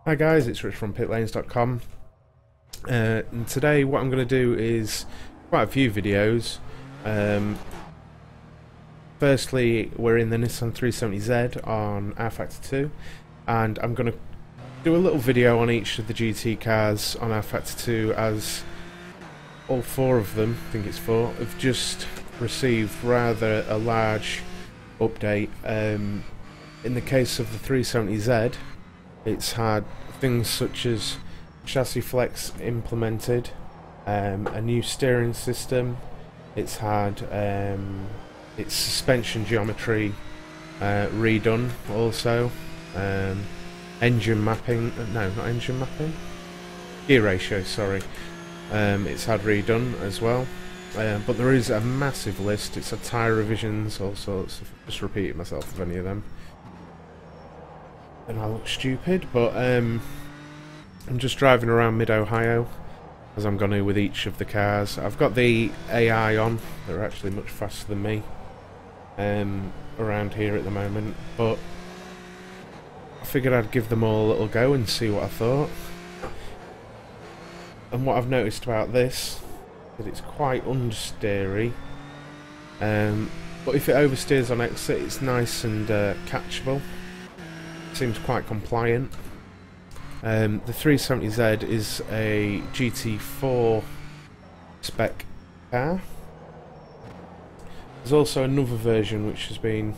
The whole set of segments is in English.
Hi guys, it's Rich from pitlanes.com, and today what I'm going to do is quite a few videos. Firstly, we're in the Nissan 370Z on rFactor 2, and I'm going to do a little video on each of the GT cars on rFactor 2, as all four of them, I think it's four, have just received rather a large update. In the case of the 370Z, it's had things such as chassis flex implemented, a new steering system, it's had its suspension geometry redone also, engine mapping, no, not engine mapping, gear ratio, sorry, it's had redone as well. But there is a massive list. It's had tyre revisions, all sorts. Just repeating myself of any of them, and I look stupid, but I'm just driving around mid-Ohio, as I'm going to with each of the cars. I've got the AI on. They're actually much faster than me around here at the moment, but I figured I'd give them all a little go and see what I thought. And what I've noticed about this, that it's quite understeery, but if it oversteers on exit, it's nice and catchable. Seems quite compliant. The 370Z is a GT4 spec car. There's also another version which has been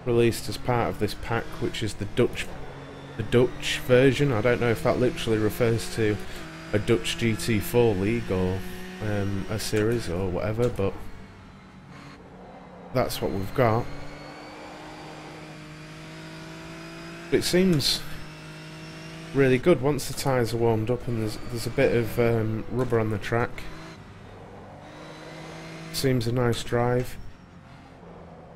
released as part of this pack, which is the Dutch version. I don't know if that literally refers to a Dutch GT4 league or a series or whatever, but that's what we've got. It seems really good once the tyres are warmed up and there's a bit of rubber on the track. Seems a nice drive.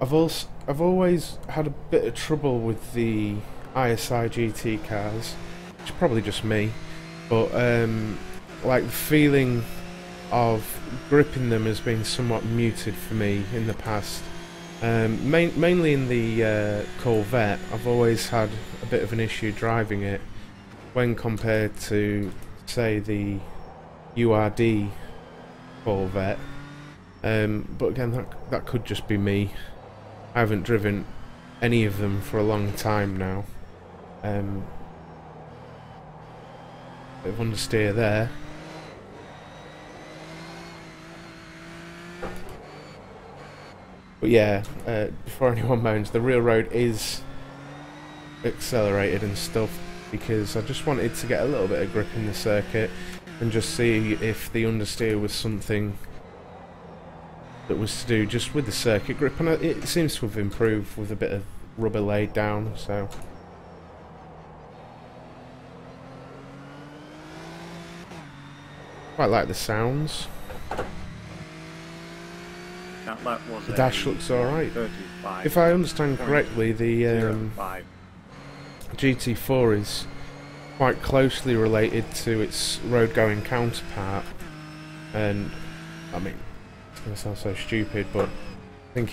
I've always had a bit of trouble with the ISI GT cars, which is probably just me, but like the feeling of gripping them has been somewhat muted for me in the past. Mainly in the Corvette, I've always had a bit of an issue driving it when compared to, say, the URD Corvette. But again, that could just be me. I haven't driven any of them for a long time now. Bit of understeer there. But yeah, before anyone moans, the real road is accelerated and stuff, because I just wanted to get a little bit of grip in the circuit and just see if the understeer was something that was to do just with the circuit grip, and it seems to have improved with a bit of rubber laid down, so quite like the sounds. The dash looks alright. If I understand correctly, the GT4 is quite closely related to its road-going counterpart, and I mean, it's going to sound so stupid, but I think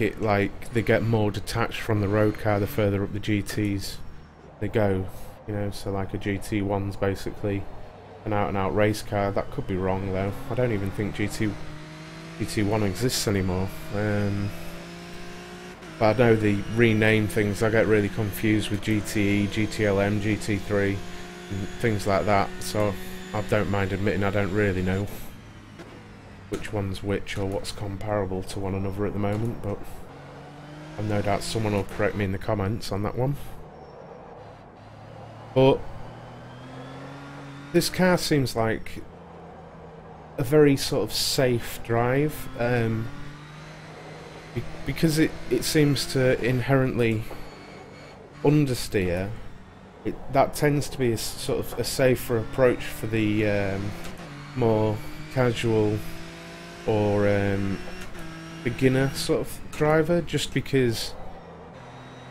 they get more detached from the road car the further up the GTs they go, you know, so like a GT1's basically an out-and-out race car. That could be wrong though. I don't even think GT1 exists anymore. But I know the rename things, I get really confused with GTE, GTLM, GT3 and things like that, so I don't mind admitting I don't really know which one's which or what's comparable to one another at the moment, but I've no doubt someone will correct me in the comments on that one. But this car seems like a very sort of safe drive, because it seems to inherently understeer. That tends to be a sort of a safer approach for the more casual or beginner sort of driver, just because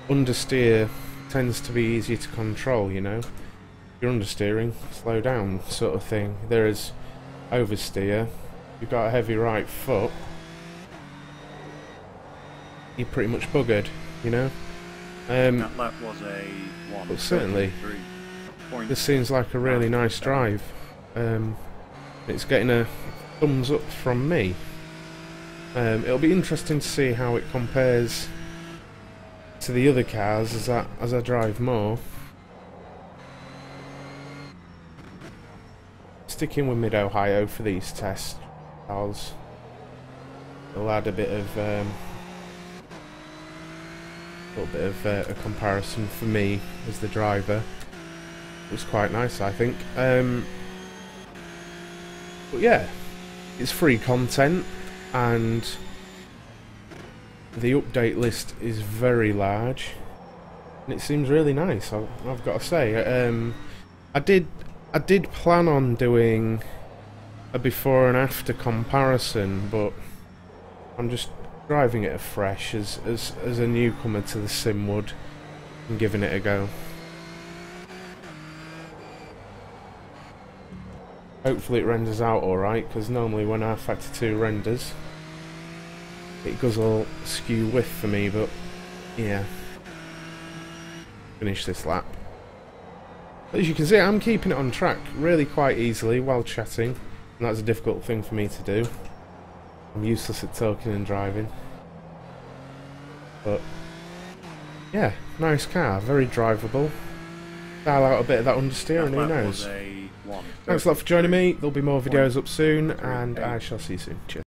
understeer tends to be easier to control, you know. If you're understeering, slow down sort of thing. There's oversteer, you've got a heavy right foot, you're pretty much buggered, you know. That lap was a 1. But certainly This seems like a really nice drive. It's getting a thumbs up from me. It'll be interesting to see how it compares to the other cars as I drive more. Sticking with Mid-Ohio for these test trials. It'll add a bit of a comparison for me as the driver. It was quite nice, I think. But yeah, it's free content, and the update list is very large, and it seems really nice. I've got to say, I did plan on doing a before and after comparison, but I'm just driving it afresh as a newcomer to the sim would, and giving it a go. Hopefully it renders out alright, because normally when rFactor 2 renders, it goes all skew width for me, but yeah. Finish this lap. As you can see, I'm keeping it on track really quite easily while chatting, and that's a difficult thing for me to do. I'm useless at talking and driving. But yeah, nice car, very drivable. Dial out a bit of that understeer and who knows. Thanks a lot for joining me. There'll be more videos up soon, and I shall see you soon. Cheers.